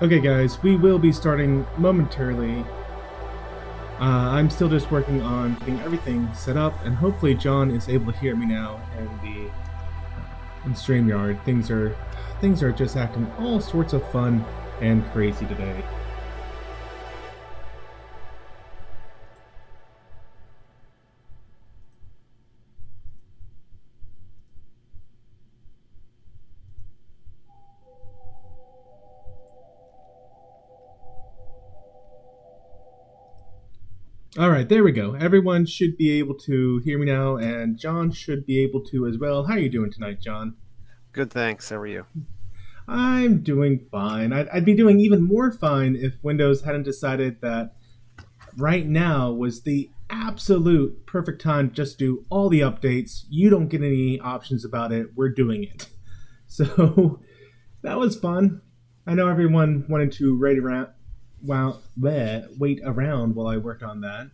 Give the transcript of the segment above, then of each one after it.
Okay, guys, we will be starting momentarily. I'm still just working on getting everything set up, and hopefully John is able to hear me now in StreamYard. Things are just acting all sorts of fun and crazy today. All right, there we go. Everyone should be able to hear me now, and John should be able to as well. How are you doing tonight, John? Good, thanks. How are you? I'm doing fine. I'd be doing even more fine if Windows hadn't decided that right now was the absolute perfect time to just do all the updates. You don't get any options about it. We're doing it. So that was fun. I know everyone wanted to wait around while I worked on that.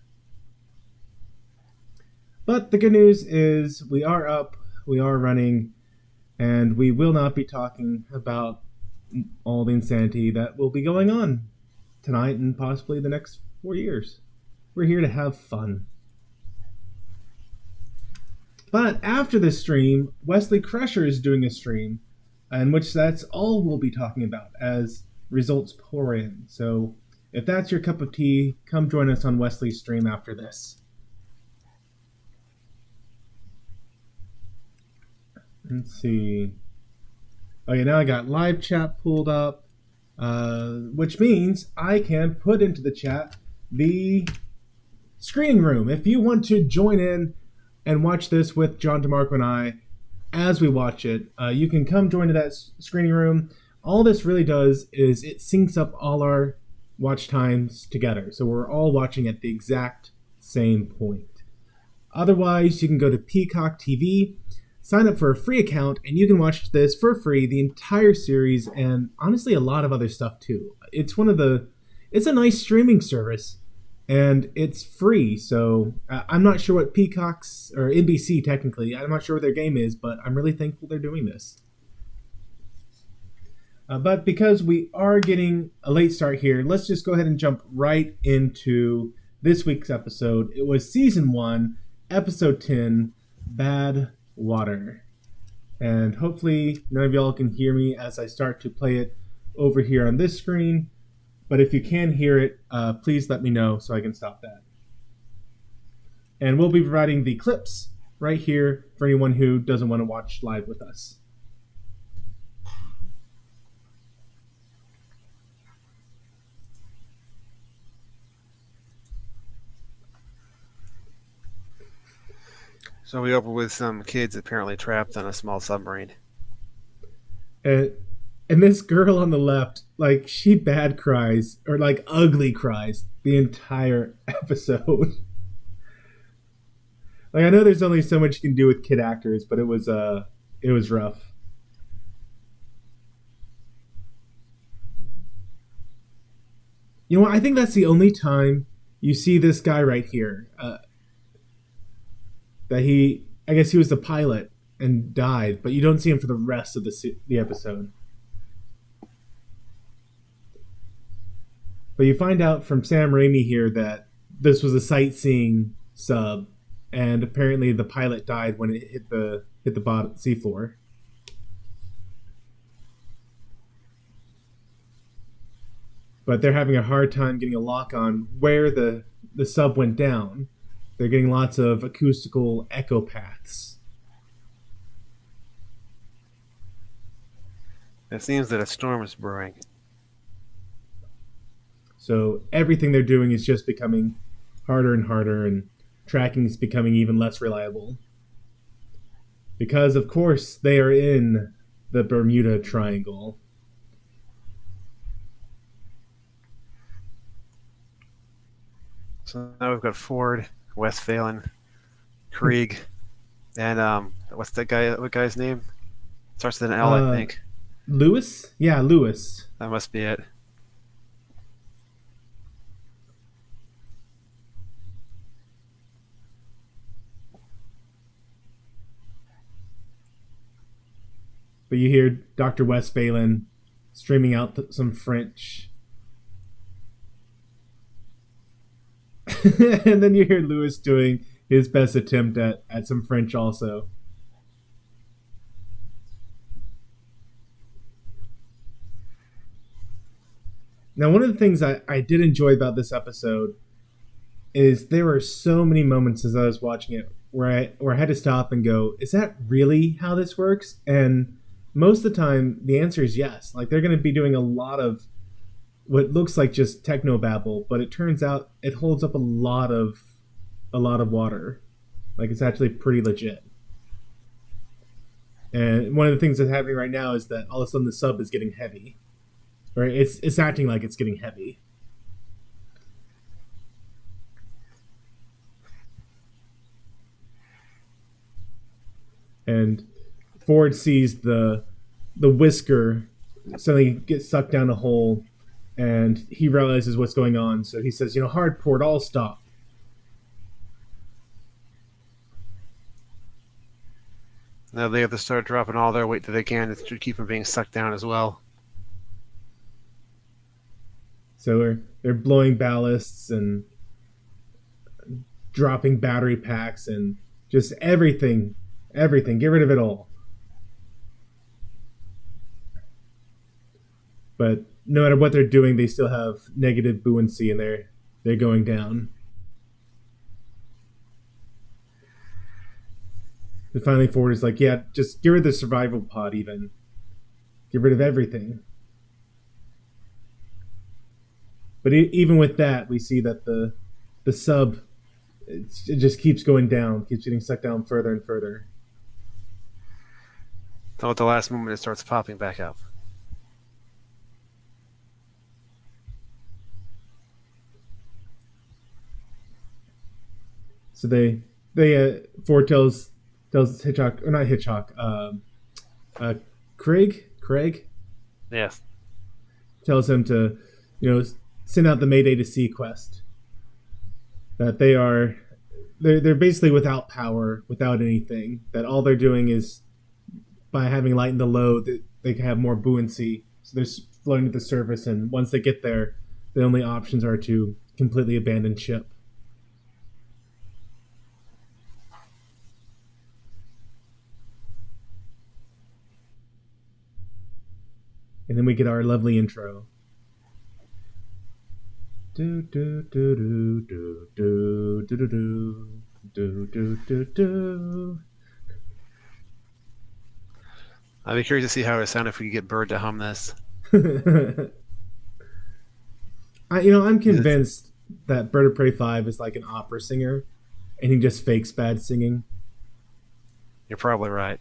But the good news is we are up, we are running, and we will not be talking about all the insanity that will be going on tonight and possibly the next 4 years. We're here to have fun. But after this stream, Wesley Crusher is doing a stream, in which that's all we'll be talking about as results pour in. So if that's your cup of tea, come join us on Wesley's stream after this. Let's see. Oh yeah, now I got live chat pulled up, which means I can put into the chat the screening room. If you want to join in and watch this with John DiMarco and I as we watch it, you can come join that screening room. All this really does is it syncs up all our watch times together, so we're all watching at the exact same point. Otherwise, you can go to Peacock TV, sign up for a free account, and you can watch this for free, the entire series, and honestly a lot of other stuff too. It's a nice streaming service, and it's free, so I'm not sure what Peacock's, or NBC technically, I'm not sure what their game is, but I'm really thankful they're doing this. But because we are getting a late start here, let's just go ahead and jump right into this week's episode. It was Season 1, Episode 10, Bad Water. And hopefully none of y'all can hear me as I start to play it over here on this screen. But if you can hear it, please let me know so I can stop that. And we'll be providing the clips right here for anyone who doesn't want to watch live with us. So we open with some kids apparently trapped on a small submarine. And this girl on the left, like, she bad cries, or like ugly cries, the entire episode. Like, I know there's only so much you can do with kid actors, but it was rough. You know what? I think that's the only time you see this guy right here. I guess he was the pilot and died, but you don't see him for the rest of the episode. But you find out from Sam Raimi here that this was a sightseeing sub, and apparently the pilot died when it hit the bottom seafloor. But they're having a hard time getting a lock on where the sub went down. They're getting lots of acoustical echo paths. It seems that a storm is brewing. So everything they're doing is just becoming harder and harder, and tracking is becoming even less reliable. Because, of course, they are in the Bermuda Triangle. So now we've got Ford, Westphalen, Krieg, and what's that guy? What guy's name? Starts with an L, I think. Lewis? Yeah, Lewis. That must be it. But you hear Dr. Westphalen streaming out some French. And then you hear Lewis doing his best attempt at some French also. Now, one of the things I did enjoy about this episode is there were so many moments as I was watching it where I had to stop and go, is that really how this works? And most of the time, the answer is yes. Like, they're going to be doing a lot of what looks like just technobabble, but it turns out it holds up a lot of water. Like, it's actually pretty legit. And one of the things that's happening right now is that all of a sudden the sub is getting heavy. Right? It's acting like it's getting heavy. And Ford sees the whisker suddenly get sucked down a hole, and he realizes what's going on. So he says, hard port, all stop. Now they have to start dropping all their weight that they can to keep them being sucked down as well. So they're blowing ballasts and dropping battery packs and just everything. Get rid of it all. But no matter what they're doing, they still have negative buoyancy and they're going down. And finally Ford is like, yeah, just get rid of the survival pod even. Get rid of everything. But even with that, we see that the sub, it just keeps going down, keeps getting sucked down further and further. Until at the last moment it starts popping back up. So Ford tells Hitchcock, or not Hitchcock, Craig? Yes. Tells him to, send out the Mayday to SeaQuest. That they're basically without power, without anything. That all they're doing is, by having lightened the load, that they can have more buoyancy. So they're floating to the surface, and once they get there, the only options are to completely abandon ship. And then we get our lovely intro. Do do do do do do do do do do do do. I'd be curious to see how it would sound if we could get Bird to hum this. I'm convinced that Bird of Prey 5 is like an opera singer, and he just fakes bad singing. You're probably right.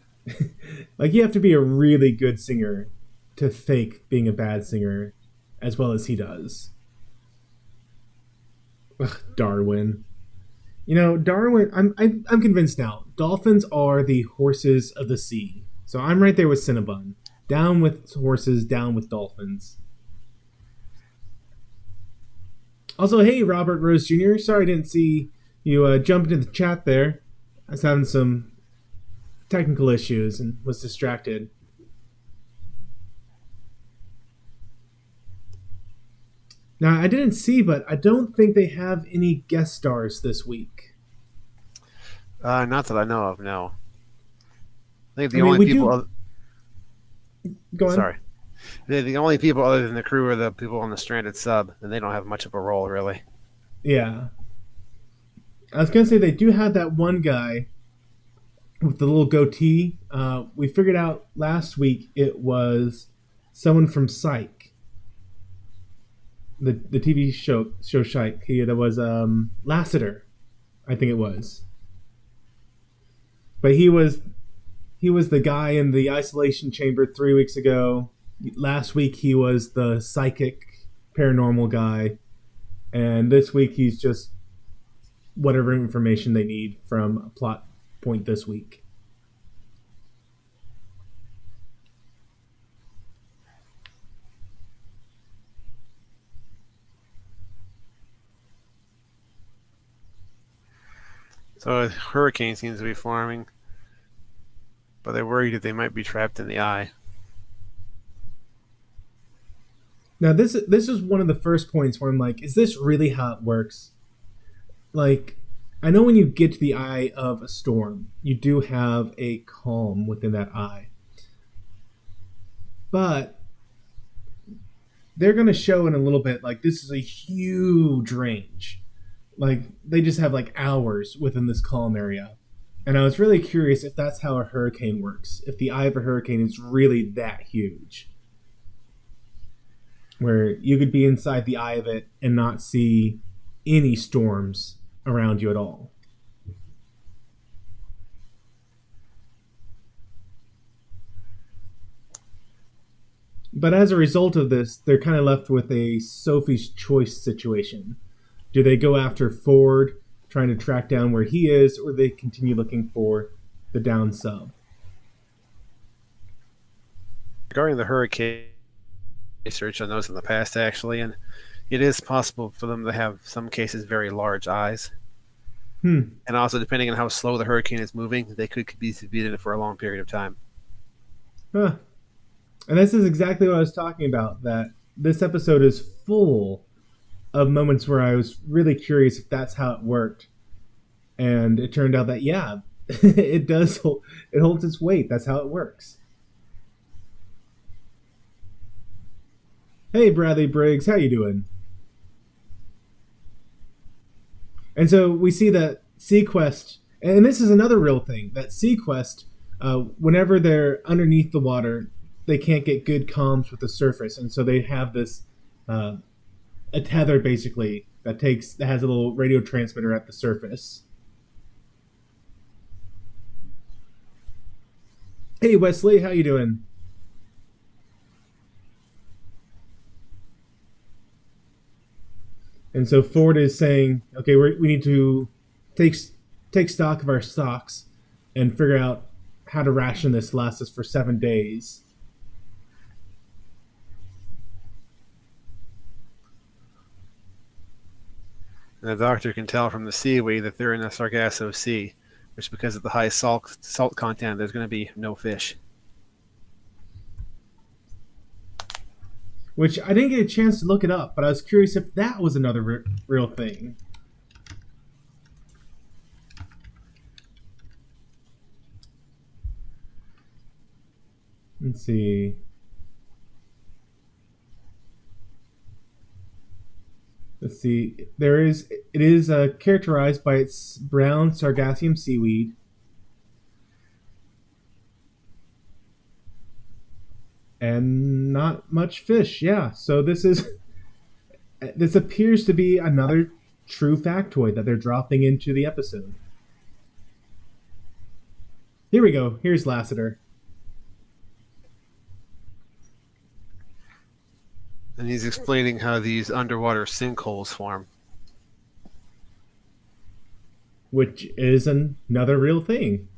Like, you have to be a really good singer to fake being a bad singer as well as he does. Ugh, Darwin. Darwin, I'm convinced now. Dolphins are the horses of the sea. So I'm right there with Cinnabon. Down with horses, down with dolphins. Also, hey, Robert Rose Jr. Sorry I didn't see you jump into the chat there. I was having some technical issues and was distracted. Now, I didn't see, but I don't think they have any guest stars this week. Not that I know of, no. I think the only people... Go on. Sorry. The only people other than the crew are the people on the stranded sub, and they don't have much of a role, really. Yeah. I was going to say they do have that one guy with the little goatee. We figured out last week it was someone from Psych. The TV show Psych. That was Lassiter, I think it was. But he was the guy in the isolation chamber 3 weeks ago. Last week he was the psychic paranormal guy, and this week he's just whatever information they need from a plot point this week. So a hurricane seems to be forming, but they're worried that they might be trapped in the eye. Now this is one of the first points where I'm like, is this really how it works? Like, I know when you get to the eye of a storm, you do have a calm within that eye. But they're going to show in a little bit, like, this is a huge range. Like, they just have, like, hours within this calm area. And I was really curious if that's how a hurricane works. If the eye of a hurricane is really that huge. Where you could be inside the eye of it and not see any storms around you at all. But as a result of this, they're kind of left with a Sophie's choice situation. Do they go after Ford, trying to track down where he is, or they continue looking for the down sub? Regarding the hurricane research on those in the past, actually, and it is possible for them to have, some cases, very large eyes. And also, depending on how slow the hurricane is moving, they could be in it for a long period of time. Huh. And this is exactly what I was talking about, that this episode is full of moments where I was really curious if that's how it worked. And it turned out that, yeah, it does. It holds its weight. That's how it works. Hey, Bradley Briggs, how you doing? And so we see that SeaQuest, and this is another real thing, that SeaQuest, whenever they're underneath the water, they can't get good comms with the surface, and so they have this a tether basically that has a little radio transmitter at the surface. Hey Wesley, how you doing? And so Ford is saying, okay, we need to take stock of our stocks and figure out how to ration this to last us for 7 days. And the doctor can tell from the seaweed that they're in the Sargasso Sea, which, because of the high salt content, there's going to be no fish. Which I didn't get a chance to look it up, but I was curious if that was another real thing. Let's see. It is characterized by its brown Sargassium seaweed. And not much fish, yeah. So this appears to be another true factoid that they're dropping into the episode. Here we go. Here's Lassiter. And he's explaining how these underwater sinkholes form. Which is another real thing.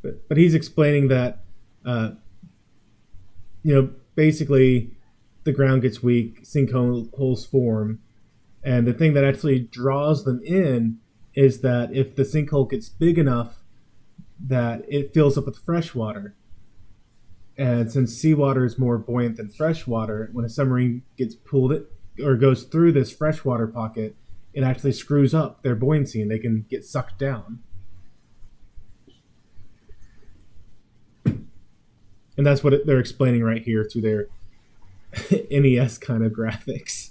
But he's explaining that, basically the ground gets weak, sinkholes form, and the thing that actually draws them in is that if the sinkhole gets big enough that it fills up with fresh water. And since seawater is more buoyant than fresh water, when a submarine gets pulled or goes through this freshwater pocket, it actually screws up their buoyancy and they can get sucked down. And that's what they're explaining right here through their NES kind of graphics.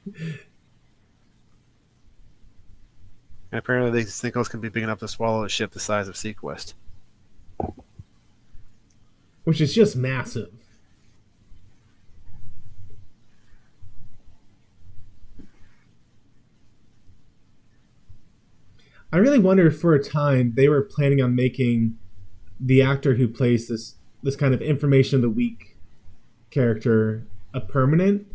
And apparently these sinkholes can be big enough to swallow a ship the size of SeaQuest. Which is just massive. I really wonder if for a time they were planning on making the actor who plays this kind of information of the week character a permanent,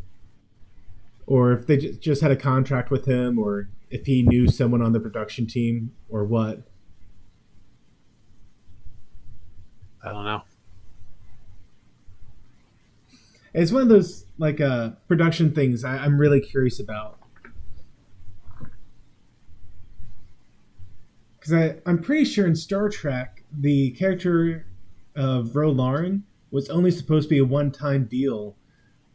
or if they just had a contract with him, or if he knew someone on the production team, or what. I don't know. It's one of those production things I'm really curious about. Because I'm pretty sure in Star Trek, the character of Ro Lauren was only supposed to be a one-time deal,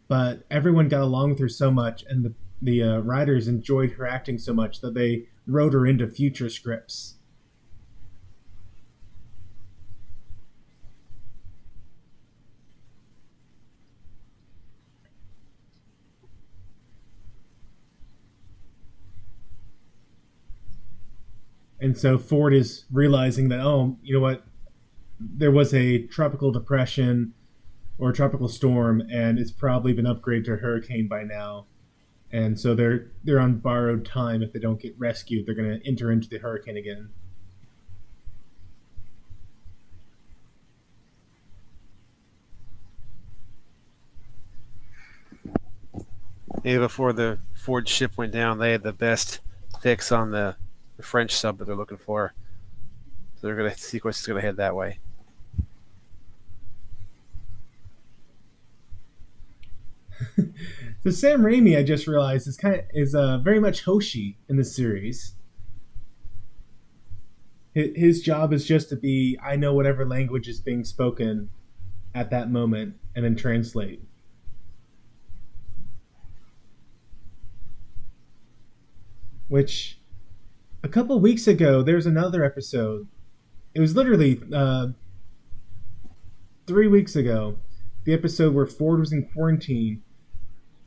but everyone got along with her so much, and the writers enjoyed her acting so much that they wrote her into future scripts. And so Ford is realizing that, oh, you know what? There was a tropical depression or a tropical storm, and it's probably been upgraded to a hurricane by now. And so they're on borrowed time. If they don't get rescued, they're going to enter into the hurricane again. Yeah, before the Ford ship went down, they had the best fix on the French sub that they're looking for. So they're going to SeaQuest is going to head that way. So Sam Raimi, I just realized, is very much Hoshi in this series. His job is just to be, I know whatever language is being spoken at that moment, and then translate. Which, a couple weeks ago, there's another episode. It was literally 3 weeks ago. The episode where Ford was in quarantine.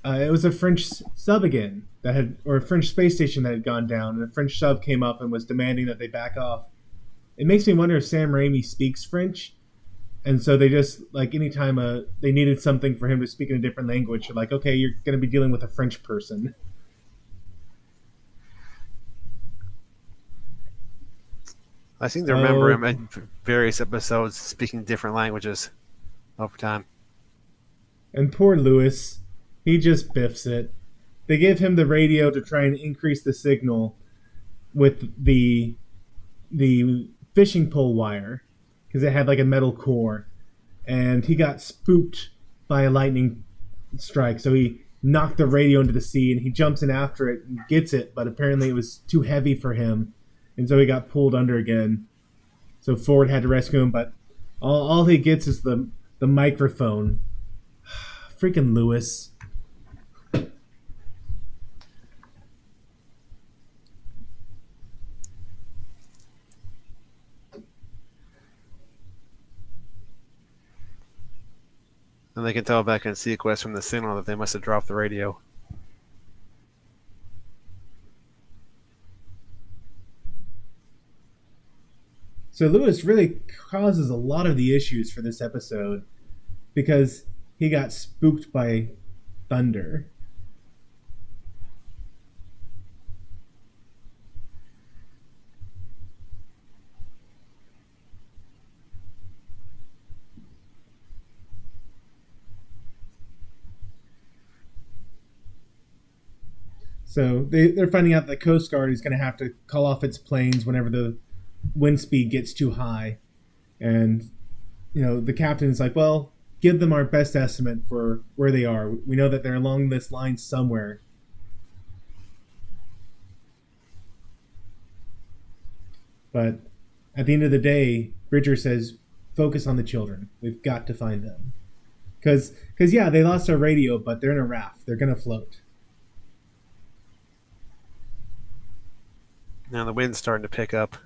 It was a French sub again or a French space station that had gone down, and a French sub came up and was demanding that they back off. It makes me wonder if Sam Raimi speaks French, and so they just, like, anytime they needed something for him to speak in a different language, they're like, okay, you're going to be dealing with a French person. I seem to remember him in various episodes speaking different languages over time. And poor Lewis, he just biffs it. They give him the radio to try and increase the signal with the fishing pole wire, because it had like a metal core, and he got spooked by a lightning strike, so he knocked the radio into the sea, and he jumps in after it and gets it, but apparently it was too heavy for him, and so he got pulled under again. So Ford had to rescue him, but all he gets is the microphone. Freaking Lewis. And they can tell back in SeaQuest from the signal that they must have dropped the radio. So Lewis really causes a lot of the issues for this episode because he got spooked by thunder. So they're finding out that the Coast Guard is going to have to call off its planes whenever the wind speed gets too high. And, the captain's like, well, give them our best estimate for where they are. We know that they're along this line somewhere. But at the end of the day, Bridger says, focus on the children. We've got to find them. Because yeah, they lost our radio, but they're in a raft. They're going to float. Now the wind's starting to pick up.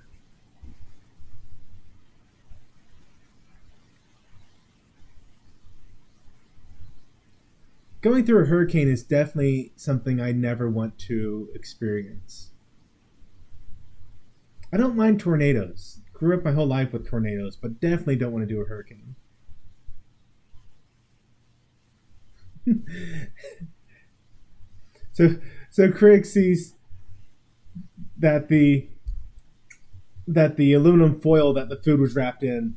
Going through a hurricane is definitely something I never want to experience. I don't mind tornadoes. Grew up my whole life with tornadoes, but definitely don't want to do a hurricane. So Craig sees that the aluminum foil that the food was wrapped in,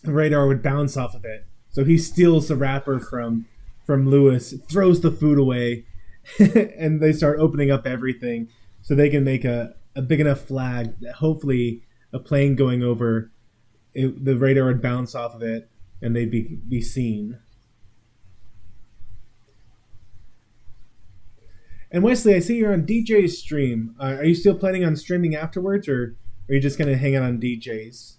the radar would bounce off of it. So he steals the wrapper from Lewis, throws the food away, and they start opening up everything so they can make a big enough flag that hopefully a plane going over, the radar would bounce off of it and they'd be seen. And Wesley, I see you're on DJ's stream. Are you still planning on streaming afterwards, or are you just going to hang out on DJ's?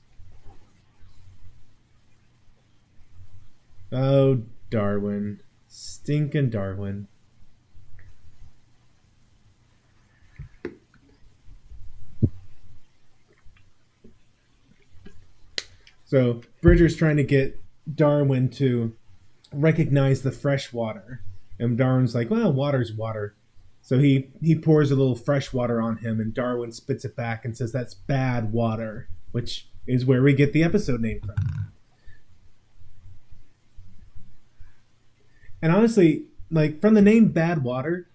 Oh, Darwin. Stinking Darwin. So Bridger's trying to get Darwin to recognize the fresh water. And Darwin's like, well, water's water. So he pours a little fresh water on him, and Darwin spits it back and says that's bad water, which is where we get the episode name from. And honestly, like from the name Bad Water,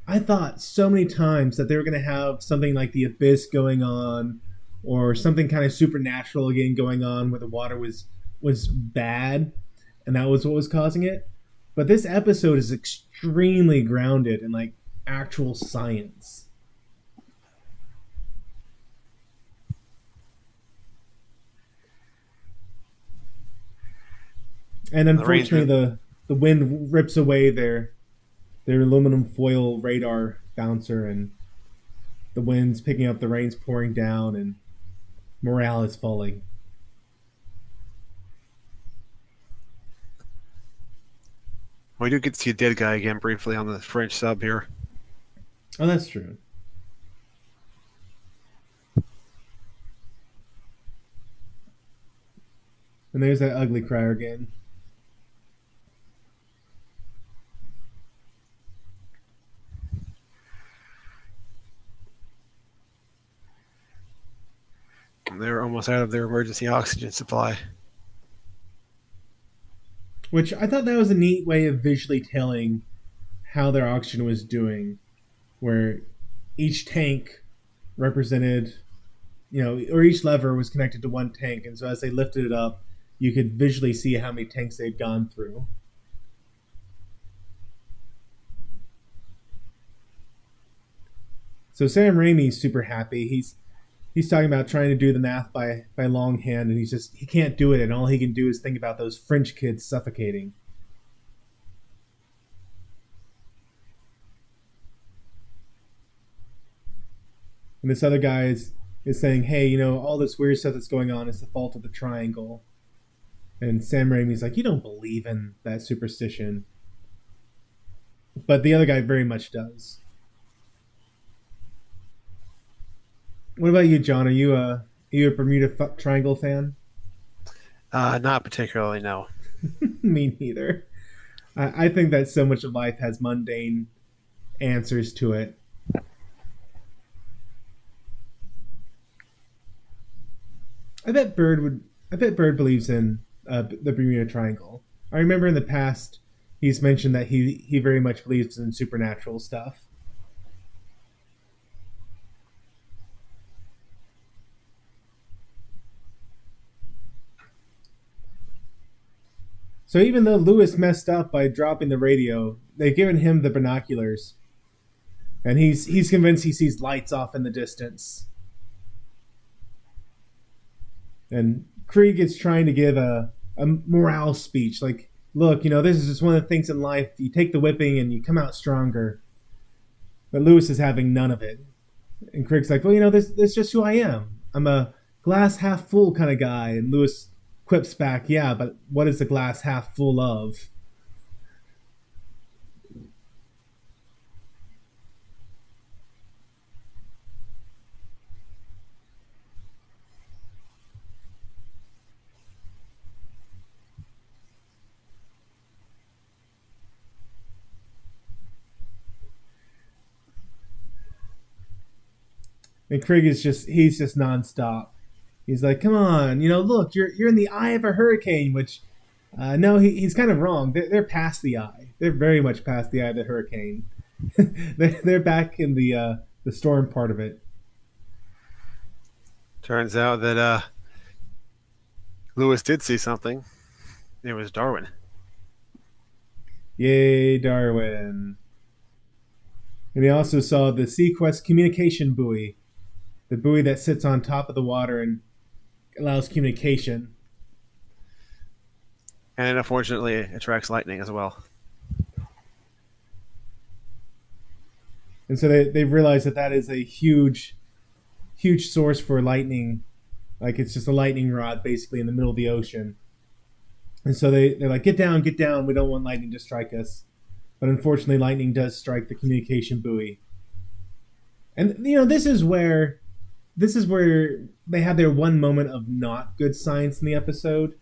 I thought so many times that they were going to have something like the abyss going on, or something kind of supernatural again going on where the water was bad, and that was what was causing it. But this episode is extremely grounded in like actual science. And unfortunately, the wind rips away their aluminum foil radar bouncer, and the wind's picking up, the rain's pouring down, and morale is falling. We do get to see a dead guy again briefly on the French sub here. Oh, that's true. And there's that ugly crier again. They're almost out of their emergency oxygen supply. Which I thought that was a neat way of visually telling how their oxygen was doing, where each tank represented, or each lever was connected to one tank, and so as they lifted it up, you could visually see how many tanks they'd gone through. So Sam Raimi's super happy. He's talking about trying to do the math by longhand, and he can't do it, and all he can do is think about those French kids suffocating. And this other guy is saying, hey, all this weird stuff that's going on is the fault of the triangle. And Sam Raimi's like, you don't believe in that superstition. But the other guy very much does. What about you, John? Are you a Bermuda Triangle fan? Not particularly, no. Me neither. I think that so much of life has mundane answers to it. I bet Bird believes in the Bermuda Triangle. I remember in the past he's mentioned that he very much believes in supernatural stuff. So even though Lewis messed up by dropping the radio, they've given him the binoculars, and he's convinced he sees lights off in the distance. And Krieg is trying to give a morale speech, like, look, this is just one of the things in life. You take the whipping and you come out stronger. But Lewis is having none of it. And Krieg's like, well, this is just who I am. I'm a glass half full kind of guy. And Lewis quips back, yeah, but what is the glass half full of? And Krieg is he's just nonstop. He's like, come on, look, you're in the eye of a hurricane, which, no, he's kind of wrong. They're past the eye. They're very much past the eye of the hurricane. they're back in the storm part of it. Turns out that Lewis did see something. It was Darwin. Yay, Darwin. And he also saw the SeaQuest communication buoy, the buoy that sits on top of the water and allows communication. And it unfortunately attracts lightning as well. And so they realize that is a huge source for lightning. Like it's just a lightning rod basically in the middle of the ocean. And so they're like, get down, get down. We don't want lightning to strike us. But unfortunately, lightning does strike the communication buoy. And this is where they had their one moment of not good science in the episode,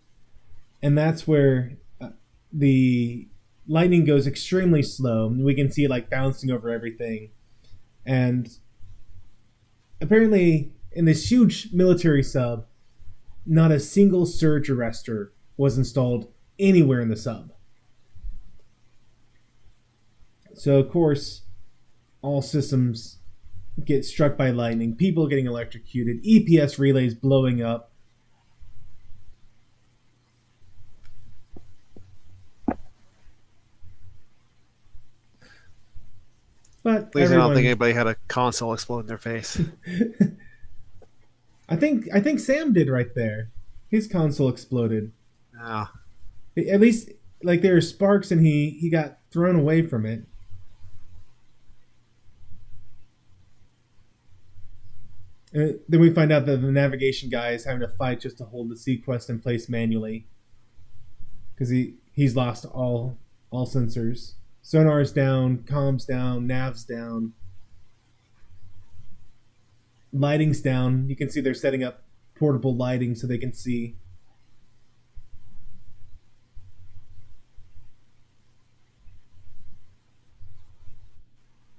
and that's where the lightning goes extremely slow. We can see it like bouncing over everything, and apparently in this huge military sub, not a single surge arrestor was installed anywhere in the sub. So of course, all systems get struck by lightning, people getting electrocuted, EPS relays blowing up. But At least I don't think anybody had a console explode in their face. I think Sam did right there. His console exploded. Oh. At least like there were sparks and he got thrown away from it. And then we find out that the navigation guy is having to fight just to hold the SeaQuest in place manually, because he's lost all sensors. Sonar's down, comms down, nav's down, lighting's down. You can see they're setting up portable lighting so they can see.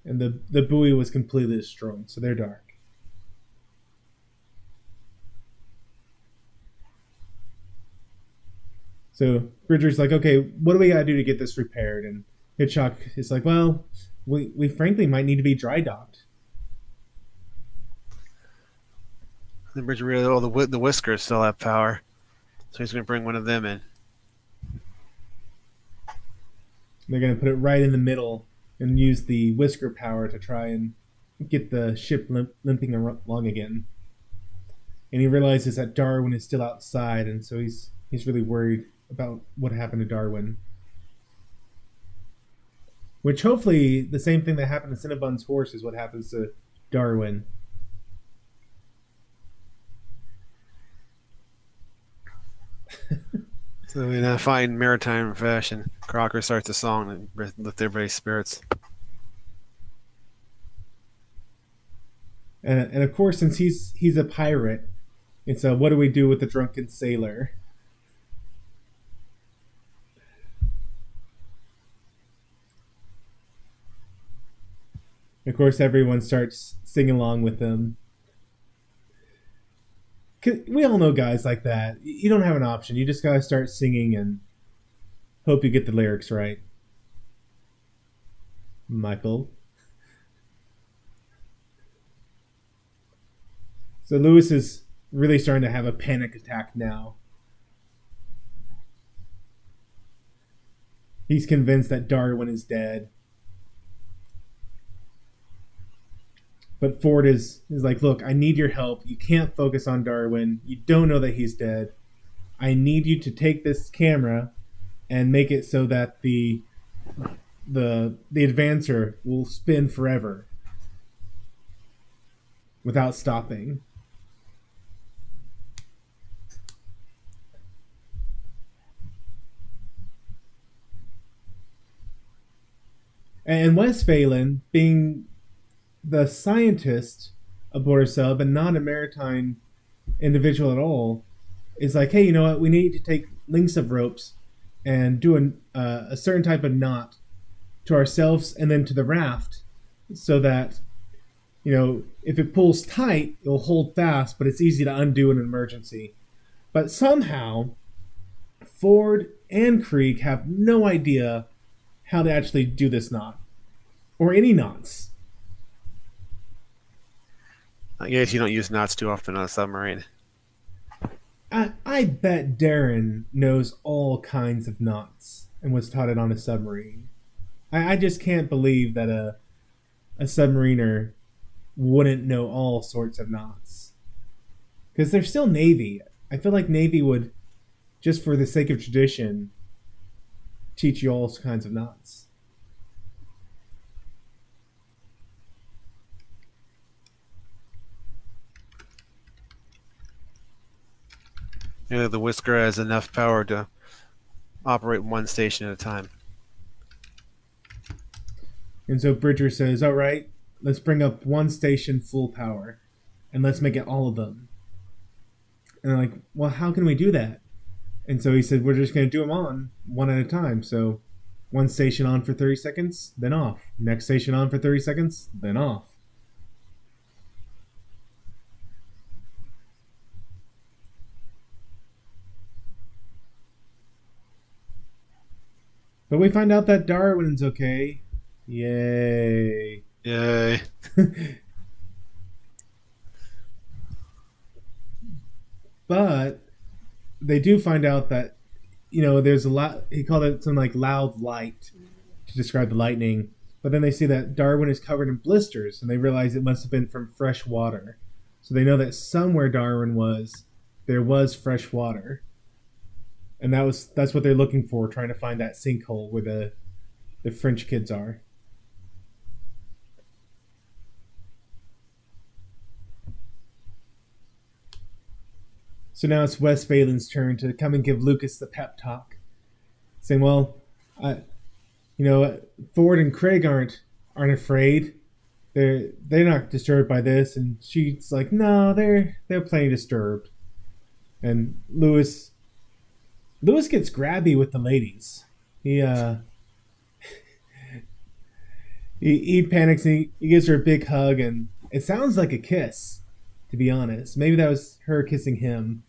And the buoy was completely destroyed, so they're dark. So Bridger's like, okay, what do we gotta do to get this repaired? And Hitchcock is like, well, we frankly might need to be dry docked. The Bridger really, the whiskers still have power, so he's going to bring one of them in. They're gonna put it right in the middle and use the whisker power to try and get the ship limping along again. And he realizes that Darwin is still outside, and so he's really worried about what happened to Darwin. Which hopefully the same thing that happened to Cinnabon's horse is what happens to Darwin. So in a fine maritime fashion, Crocker starts a song and lift everybody's spirits. And of course, since he's a pirate, it's what do we do with the drunken sailor? Of course, everyone starts singing along with him. We all know guys like that. You don't have an option. You just gotta start singing and hope you get the lyrics right. Michael. So Lewis is really starting to have a panic attack now. He's convinced that Darwin is dead. But Ford is like, look, I need your help. You can't focus on Darwin. You don't know that he's dead. I need you to take this camera and make it so that the advancer will spin forever without stopping. And Wes Phelan, being the scientist aboard a sub and not a maritime individual at all, is like, hey, you know what? We need to take links of ropes and do a certain type of knot to ourselves and then to the raft, so that, if it pulls tight, it'll hold fast, but it's easy to undo in an emergency. But somehow, Ford and Krieg have no idea how to actually do this knot, or any knots. I guess you don't use knots too often on a submarine. I bet Darren knows all kinds of knots and was taught it on a submarine. I just can't believe that a submariner wouldn't know all sorts of knots. Because they're still Navy. I feel like Navy would, just for the sake of tradition, teach you all kinds of knots. The whisker has enough power to operate one station at a time. And so Bridger says, all right, let's bring up one station full power and let's make it all of them. And they're like, well, how can we do that? And so he said, we're just going to do them on one at a time. So one station on for 30 seconds, then off. Next station on for 30 seconds, then off. But we find out that Darwin's okay. Yay. Yay. But they do find out that, there's a lot, he called it something like loud light to describe the lightning. But then they see that Darwin is covered in blisters, and they realize it must have been from fresh water. So they know that somewhere Darwin was, there was fresh water. And that's what they're looking for, trying to find that sinkhole where the French kids are. So now it's Wes Phelan's turn to come and give Lucas the pep talk, saying, "Well, Ford and Craig aren't afraid. They're not disturbed by this." And she's like, "No, they're plenty disturbed." And Lewis gets grabby with the ladies. He panics and he gives her a big hug, and it sounds like a kiss, to be honest. Maybe that was her kissing him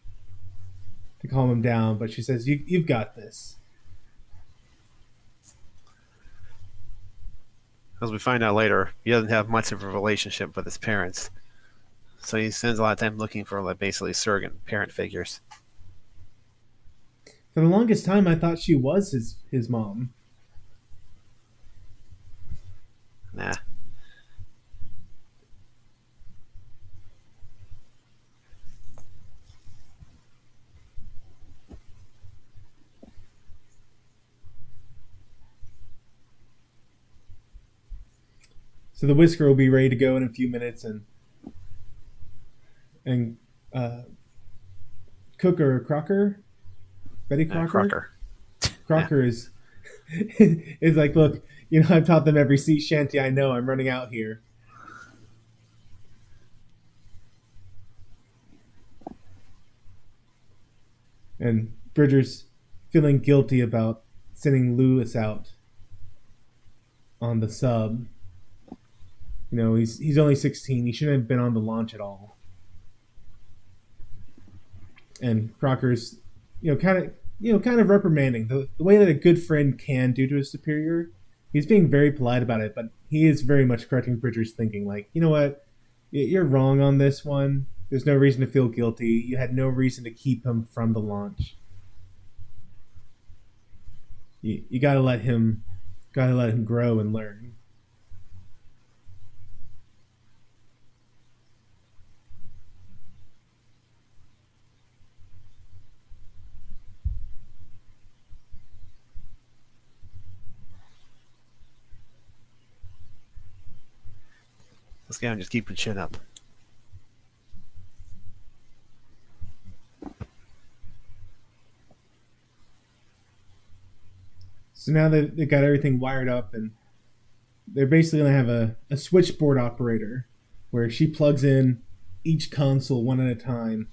to calm him down, but she says, you've got this. As we find out later, he doesn't have much of a relationship with his parents. So he spends a lot of time looking for basically surrogate parent figures. For the longest time, I thought she was his mom. Nah. So the whisker will be ready to go in a few minutes, and Crocker, Betty Crocker. Crocker is like, look, I've taught them every sea shanty I know. I'm running out here. And Bridger's feeling guilty about sending Lewis out on the sub. He's only 16. He shouldn't have been on the launch at all. And Crocker's, kind of reprimanding the way that a good friend can do to a superior. He's being very polite about it, but he is very much correcting Bridger's thinking. Like, you know what? You're wrong on this one. There's no reason to feel guilty. You had no reason to keep him from the launch. You gotta let him grow and learn. This guy just keep your chin up. So now they've got everything wired up, and they're basically going to have a switchboard operator where she plugs in each console one at a time.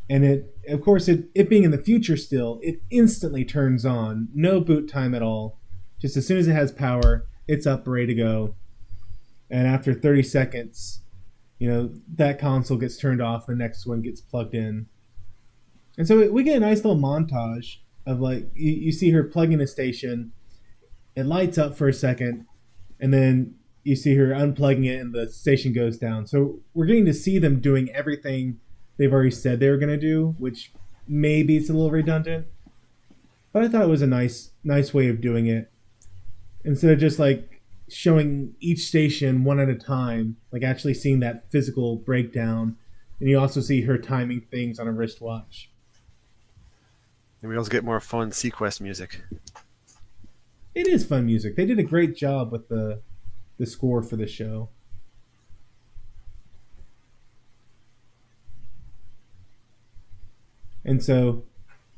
And it being in the future still, it instantly turns on. No boot time at all. Just as soon as it has power, it's up, ready to go. And after 30 seconds, that console gets turned off, the next one gets plugged in. And so we get a nice little montage of, like, you see her plugging a station, it lights up for a second, and then you see her unplugging it and the station goes down. So we're getting to see them doing everything they've already said they were going to do, which maybe it's a little redundant. But I thought it was a nice way of doing it. Instead of just, like, showing each station one at a time, like actually seeing that physical breakdown. And you also see her timing things on a wristwatch. And we also get more fun SeaQuest music. It is fun music. They did a great job with the score for the show. And so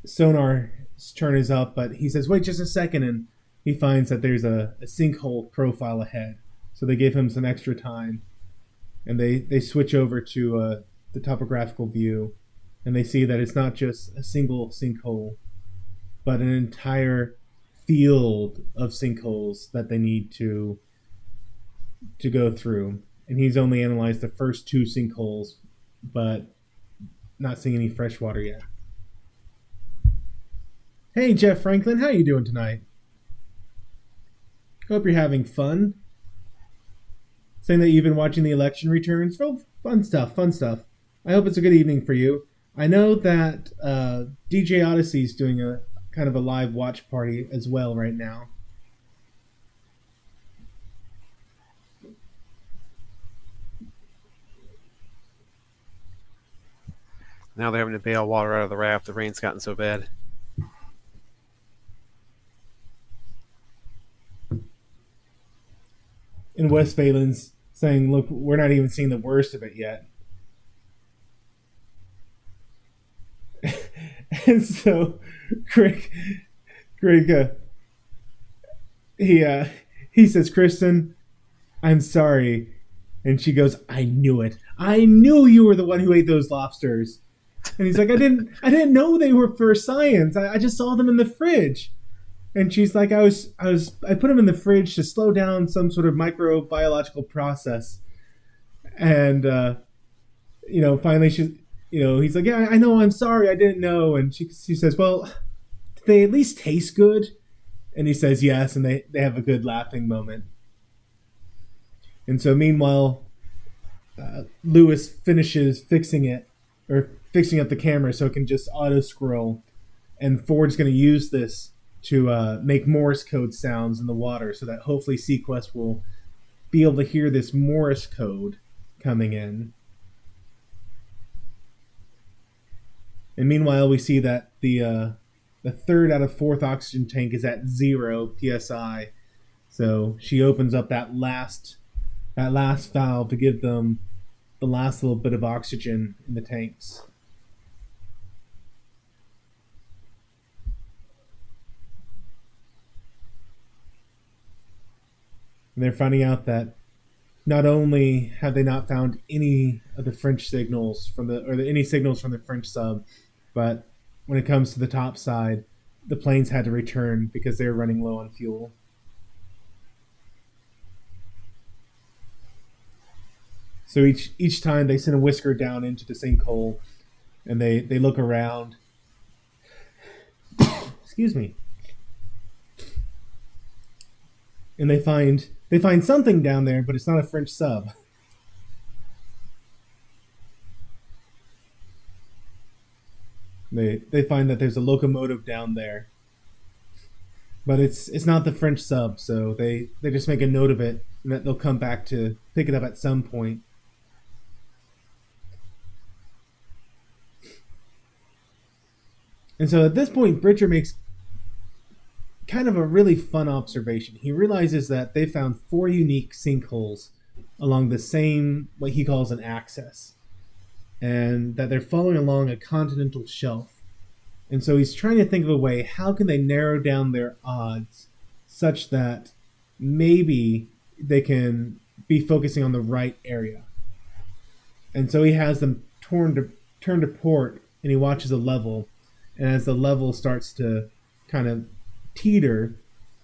sonar turn is up, but he says, "Wait just a second," and he finds that there's a sinkhole profile ahead. So they give him some extra time, and they switch over to the topographical view, and they see that it's not just a single sinkhole, but an entire field of sinkholes that they need to go through. And he's only analyzed the first 2 sinkholes, but not seeing any fresh water yet. Hey, Jeff Franklin, how you doing tonight? Hope you're having fun. Saying that you've been watching the election returns. Oh, fun stuff, fun stuff. I hope it's a good evening for you. I know that DJ Odyssey's doing a kind of a live watch party as well right now. Now they're having to bail water out of the raft. The rain's gotten so bad. And Wes Phelan's saying, "Look, we're not even seeing the worst of it yet." And so, Greg, he says, "Kristen, I'm sorry," and she goes, "I knew it. I knew you were the one who ate those lobsters." And he's like, "I didn't know they were for science. I just saw them in the fridge." And she's like, I put them in the fridge to slow down some sort of microbiological process. And, finally he's like, "Yeah, I know, I'm sorry, I didn't know." And she says, "Well, did they at least taste good?" And he says, "Yes," and they have a good laughing moment. And so meanwhile, Lewis finishes fixing up the camera so it can just auto scroll. And Ford's going to use this to make Morse code sounds in the water so that hopefully SeaQuest will be able to hear this Morse code coming in. And meanwhile, we see that the 3rd out of 4th oxygen tank is at 0 psi. So she opens up that last valve to give them the last little bit of oxygen in the tanks. And they're finding out that not only have they not found any of the French signals any signals from the French sub, but when it comes to the top side, the planes had to return because they were running low on fuel. So each time they send a whisker down into the sinkhole, and they look around. Excuse me. And they find something down there, but it's not a French sub. They find that there's a locomotive down there, but it's not the French sub. So they just make a note of it, and that they'll come back to pick it up at some point. And so at this point, Bridger makes kind of a really fun observation. He realizes that they found 4 unique sinkholes along the same, what he calls an axis, and that they're following along a continental shelf. And so he's trying to think of a way, how can they narrow down their odds such that maybe they can be focusing on the right area. And so he has them turn to port, and he watches a level, and as the level starts to kind of teeter,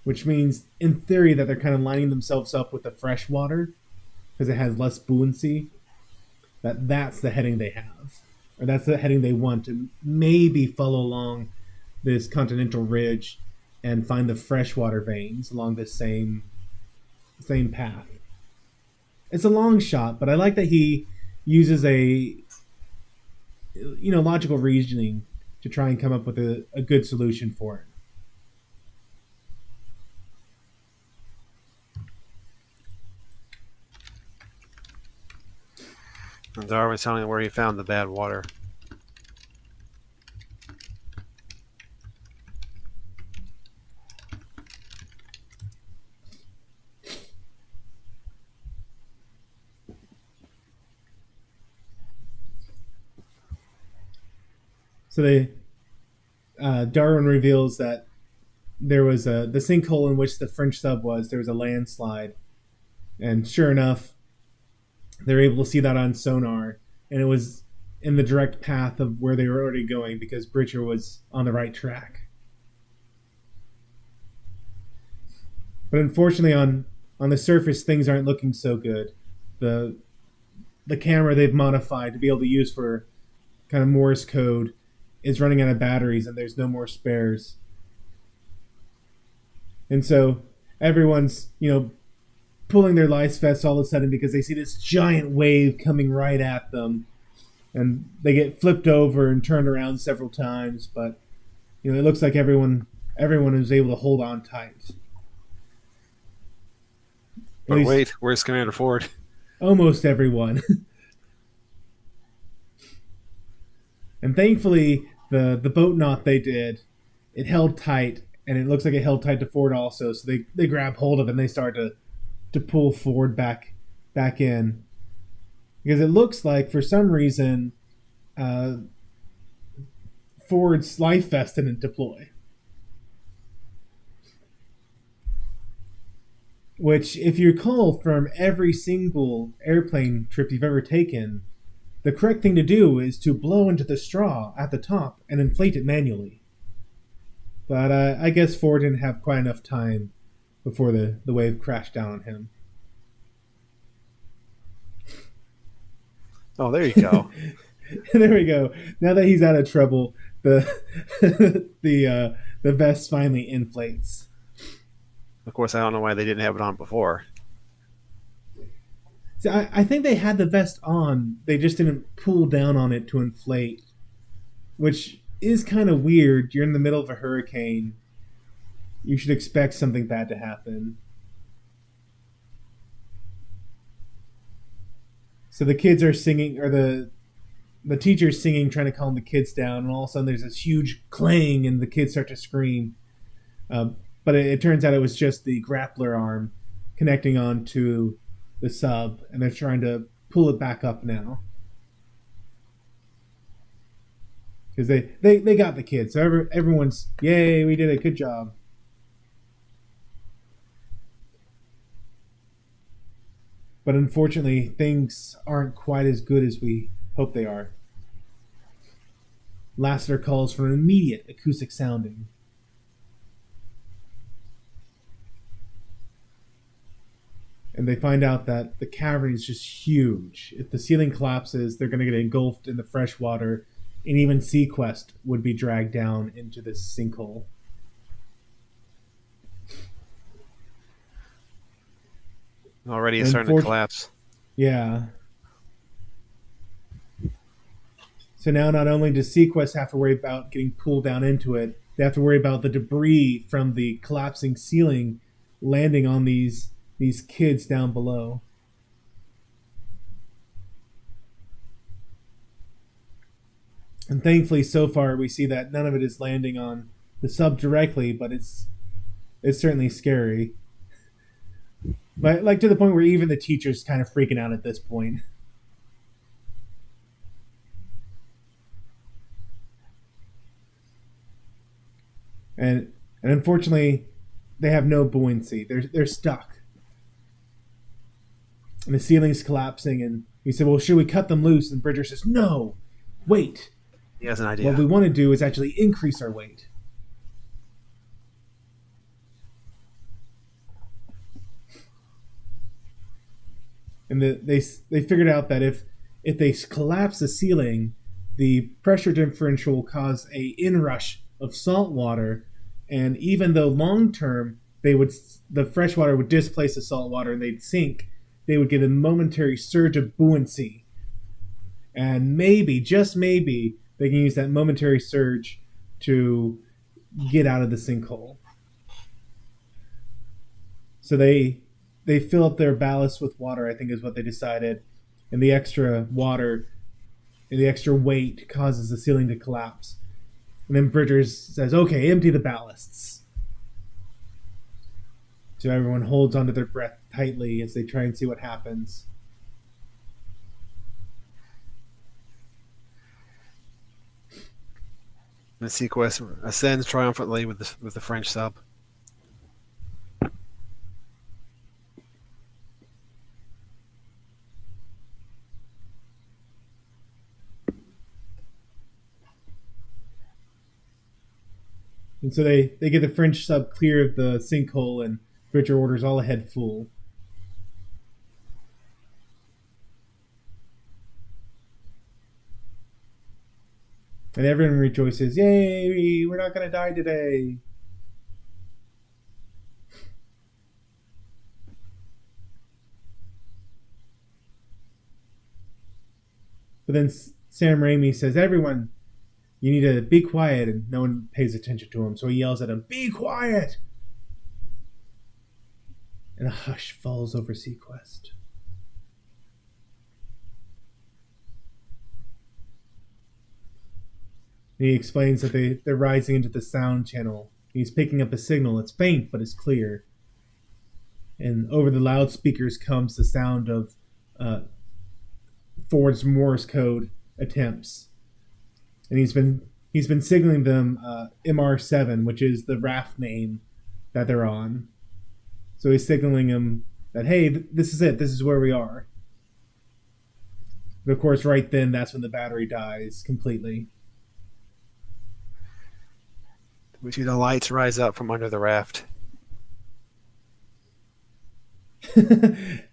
which means in theory that they're kind of lining themselves up with the fresh water because it has less buoyancy, that's the heading they have, or that's the heading they want to maybe follow along this continental ridge and find the freshwater veins along this same path. It's a long shot, but I like that he uses a logical reasoning to try and come up with a good solution for it. And Darwin's telling him where he found the bad water. So Darwin reveals that there was the sinkhole in which the French sub was. There was a landslide, and sure enough, they're able to see that on sonar, and it was in the direct path of where they were already going because Bridger was on the right track. But unfortunately, on the surface, things aren't looking so good. The camera they've modified to be able to use for kind of Morse code is running out of batteries, and there's no more spares. And so everyone's, pulling their life vests all of a sudden because they see this giant wave coming right at them, and they get flipped over and turned around several times. But it looks like everyone is able to hold on tight. But wait, where's Commander Ford? Almost everyone. And thankfully, the boat knot they did, it held tight, and it looks like it held tight to Ford also. So they grab hold of it and they start to pull Ford back in, because it looks like for some reason Ford's life vest didn't deploy. Which, if you recall from every single airplane trip you've ever taken, the correct thing to do is to blow into the straw at the top and inflate it manually. But I guess Ford didn't have quite enough time before the wave crashed down on him. Oh, there you go. There we go. Now that he's out of trouble, the the vest finally inflates. Of course, I don't know why they didn't have it on before. So I think they had the vest on. They just didn't pull down on it to inflate, which is kind of weird. You're in the middle of a hurricane. You should expect something bad to happen. So the kids are singing, or the teacher's singing, trying to calm the kids down, and all of a sudden there's this huge clang, and the kids start to scream. But it turns out it was just the grappler arm connecting on to the sub, and they're trying to pull it back up now. Because they got the kids. So everyone's, yay, we did it, good job. But unfortunately, things aren't quite as good as we hope they are. Lassiter calls for an immediate acoustic sounding. And they find out that the cavern is just huge. If the ceiling collapses, they're going to get engulfed in the fresh water, and even SeaQuest would be dragged down into this sinkhole. Already it's starting to collapse. Yeah. So now not only does SeaQuest have to worry about getting pulled down into it, they have to worry about the debris from the collapsing ceiling landing on these kids down below. And thankfully, so far, we see that none of it is landing on the sub directly, but it's certainly scary. But like to the point where even the teacher's kind of freaking out at this point. And unfortunately, they have no buoyancy. They're stuck. And the ceiling's collapsing, and he said, well, should we cut them loose? And Bridger says, no, wait. He has an idea. What we want to do is actually increase our weight. And they figured out that if they collapse the ceiling, the pressure differential will cause a inrush of salt water, and even though long term the fresh water would displace the salt water and they'd sink, they would get a momentary surge of buoyancy. And maybe, just maybe, they can use that momentary surge to get out of the sinkhole. So they fill up their ballast with water, I think is what they decided. And the extra water and the extra weight causes the ceiling to collapse. And then Bridgers says, okay, empty the ballasts. So everyone holds onto their breath tightly as they try and see what happens. And SeaQuest ascends triumphantly with the French sub. And so they get the French sub clear of the sinkhole, and Bridger orders all ahead full. And everyone rejoices, yay, we're not going to die today. But then Sam Raimi says, everyone, you need to be quiet, and no one pays attention to him. So he yells at him, be quiet! And a hush falls over SeaQuest. And he explains that they're rising into the sound channel. He's picking up a signal. It's faint, but it's clear. And over the loudspeakers comes the sound of Ford's Morse code attempts. And he's been signaling them MR7, which is the raft name that they're on. So he's signaling them that, hey, this is it. This is where we are. But of course, right then, that's when the battery dies completely. We see the lights rise up from under the raft. And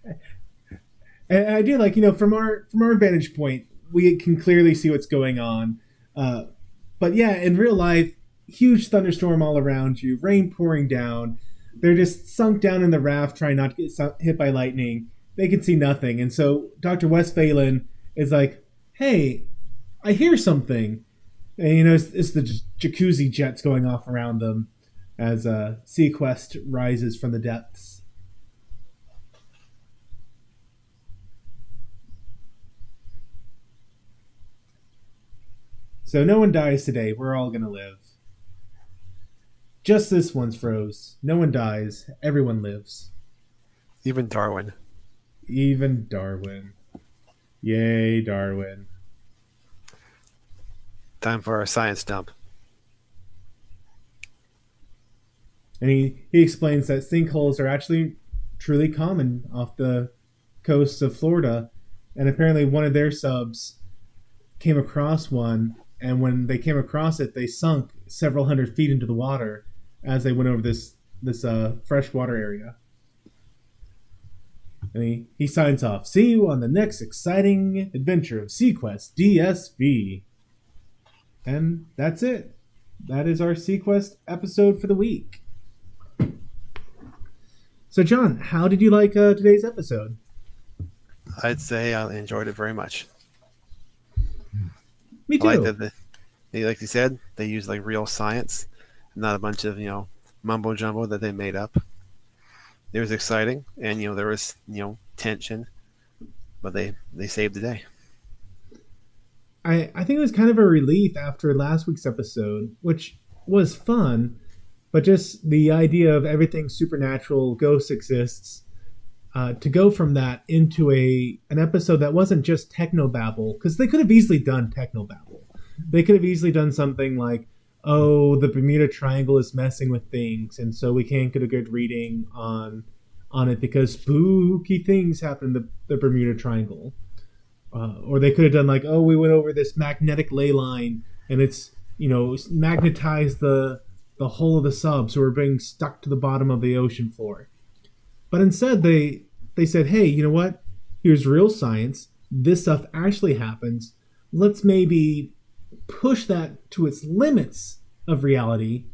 I do like, from our vantage point, we can clearly see what's going on. But yeah, in real life, huge thunderstorm all around you, rain pouring down. They're just sunk down in the raft, trying not to get hit by lightning. They can see nothing. And so Dr. Westphalen is like, hey, I hear something. And, it's the jacuzzi jets going off around them as SeaQuest rises from the depths. So no one dies today. We're all going to live. Just this one's froze. No one dies. Everyone lives. Even Darwin. Even Darwin. Yay, Darwin. Time for our science dump. And he explains that sinkholes are actually truly common off the coasts of Florida. And apparently one of their subs came across one, and when they came across it, they sunk several hundred feet into the water as they went over this freshwater area. And he signs off. See you on the next exciting adventure of SeaQuest DSV. And that's it. That is our SeaQuest episode for the week. So, John, how did you like today's episode? I'd say I enjoyed it very much. Me too. I like that like you said, they use like real science, not a bunch of mumbo jumbo that they made up. It was exciting, and there was tension, but they saved the day. I think it was kind of a relief after last week's episode, which was fun, but just the idea of everything supernatural, ghosts exists, to go from that into an episode that wasn't just technobabble, because they could have easily done technobabble. They could have easily done something like, oh, the Bermuda Triangle is messing with things, and so we can't get a good reading on it because spooky things happen in the Bermuda Triangle. Or they could have done like, oh, we went over this magnetic ley line, and it's, magnetized the hull of the sub, so we're being stuck to the bottom of the ocean floor. But instead, they said, hey, you know what? Here's real science. This stuff actually happens. Let's maybe push that to its limits of reality,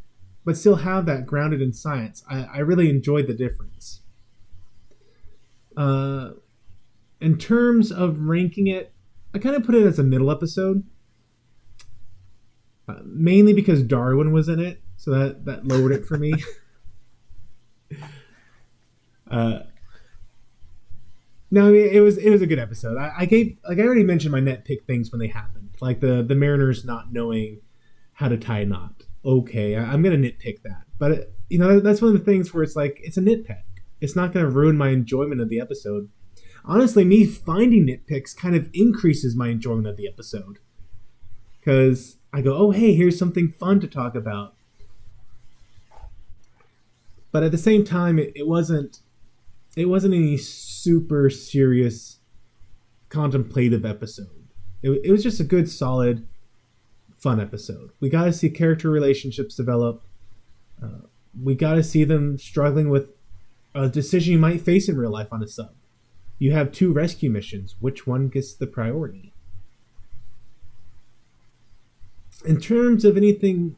but still have that grounded in science. I really enjoyed the difference. In terms of ranking it, I kind of put it as a middle episode. Mainly because Darwin was in it, so that lowered it for me. No, I mean, it was a good episode. I already mentioned my nitpick things when they happened, like the mariners not knowing how to tie a knot. Okay, I'm gonna nitpick that, but that's one of the things where it's like it's a nitpick. It's not gonna ruin my enjoyment of the episode. Honestly, me finding nitpicks kind of increases my enjoyment of the episode, because I go, oh, hey, here's something fun to talk about. But at the same time, it wasn't any super serious contemplative episode. It was just a good, solid, fun episode. We got to see character relationships develop. We got to see them struggling with a decision you might face in real life on a sub. You have 2 rescue missions. Which one gets the priority? In terms of anything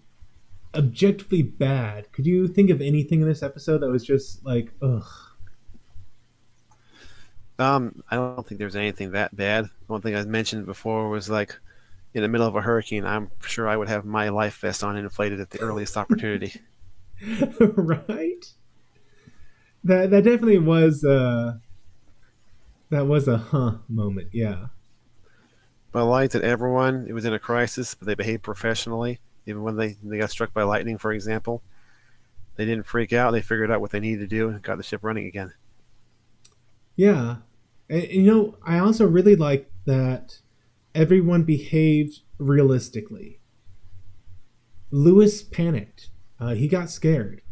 objectively bad, could you think of anything in this episode that was just like, ugh? I don't think there's anything that bad. One thing I mentioned before was like in the middle of a hurricane, I'm sure I would have my life vest on and inflated at the earliest opportunity. Right? That definitely was that was a moment, yeah. But I like that everyone, it was in a crisis, but they behaved professionally. Even when they got struck by lightning, for example, they didn't freak out. They figured out what they needed to do and got the ship running again. Yeah. And, I also really like that everyone behaved realistically. Lewis panicked. He got scared.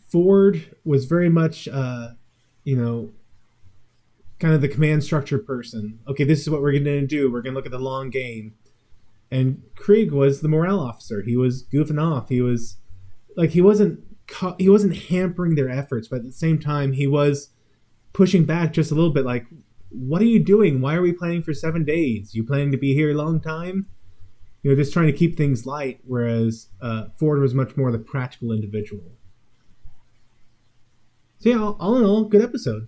Ford was very much, kind of the command structure person. Okay, this is what we're going to do. We're going to look at the long game. And Krieg was the morale officer. He was goofing off. He was like he wasn't hampering their efforts, but at the same time he was pushing back just a little bit. Like, what are you doing? Why are we planning for 7 days? You planning to be here a long time? Just trying to keep things light. Whereas Ford was much more the practical individual. So yeah, all in all, good episode.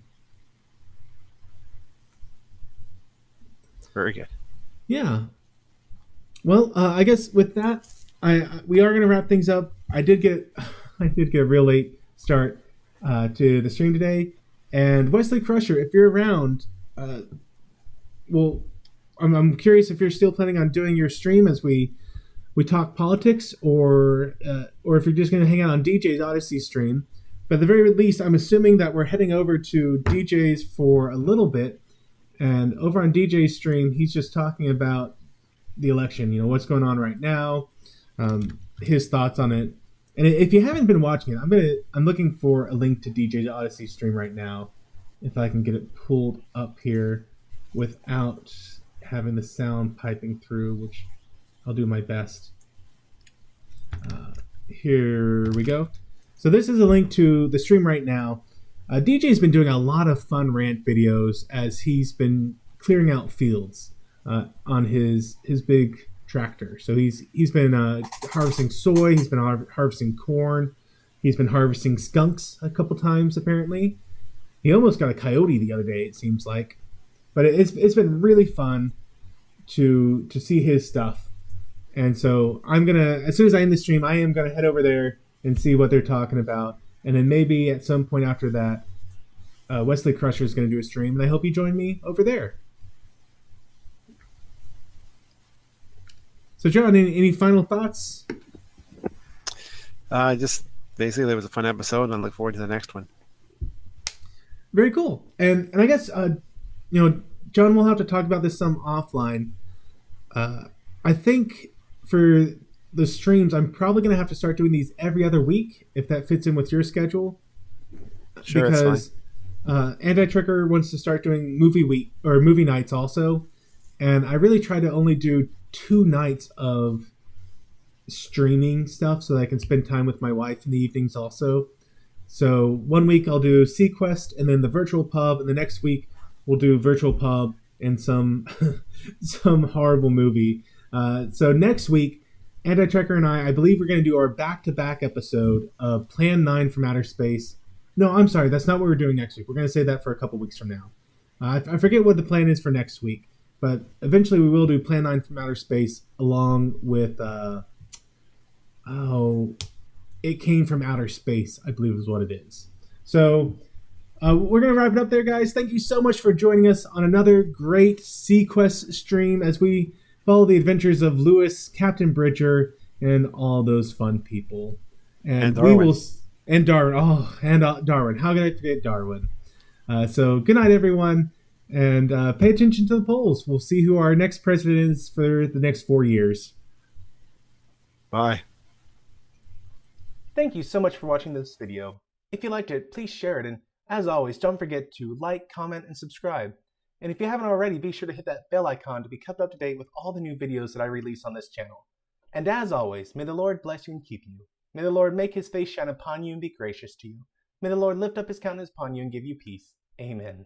Very good. Yeah. Well, I guess with that, we are going to wrap things up. I did get a real late start to the stream today, and Wesley Crusher, if you're around, I'm curious if you're still planning on doing your stream as we talk politics, or if you're just going to hang out on DJ's Odyssey stream. But at the very least, I'm assuming that we're heading over to DJ's for a little bit, and over on DJ's stream, he's just talking about the election, what's going on right now, his thoughts on it. And if you haven't been watching it, I'm looking for a link to DJ's Odyssey stream right now, if I can get it pulled up here without having the sound piping through, which I'll do my best. Here we go. So this is a link to the stream right now. DJ's been doing a lot of fun rant videos as he's been clearing out fields on his big tractor. So he's been harvesting soy, he's been harvesting corn, he's been harvesting skunks a couple times apparently. He almost got a coyote the other day, it seems like. But it's been really fun to see his stuff. And so as soon as I end the stream, I am gonna head over there and see what they're talking about. And then maybe at some point after that, Wesley Crusher is going to do a stream, and I hope you join me over there. So, John, any final thoughts? Just basically, it was a fun episode, and I look forward to the next one. Very cool. And I guess, John, we'll have to talk about this some offline. I think for the streams, I'm probably going to have to start doing these every other week, if that fits in with your schedule. Sure, because Anti-Tricker wants to start doing movie week or movie nights also, and I really try to only do 2 nights of streaming stuff so that I can spend time with my wife in the evenings also. So 1 week I'll do SeaQuest and then the virtual pub, and the next week we'll do virtual pub and some horrible movie. So next week, Anti-Trekker and I believe we're going to do our back-to-back episode of Plan 9 from Outer Space. No, I'm sorry, that's not what we're doing next week. We're going to save that for a couple weeks from now. I forget what the plan is for next week, but eventually we will do Plan 9 from Outer Space along with, It Came from Outer Space, I believe is what it is. So we're going to wrap it up there, guys. Thank you so much for joining us on another great SeaQuest stream as we follow the adventures of Lewis, Captain Bridger, and all those fun people. And Darwin. Darwin. Oh, and Darwin. How can I forget Darwin? So good night, everyone. And pay attention to the polls. We'll see who our next president is for the next 4 years. Bye. Thank you so much for watching this video. If you liked it, please share it, and as always, don't forget to like, comment, and subscribe. And if you haven't already, be sure to hit that bell icon to be kept up to date with all the new videos that I release on this channel. And as always, may the Lord bless you and keep you. May the Lord make his face shine upon you and be gracious to you. May the Lord lift up his countenance upon you and give you peace. Amen.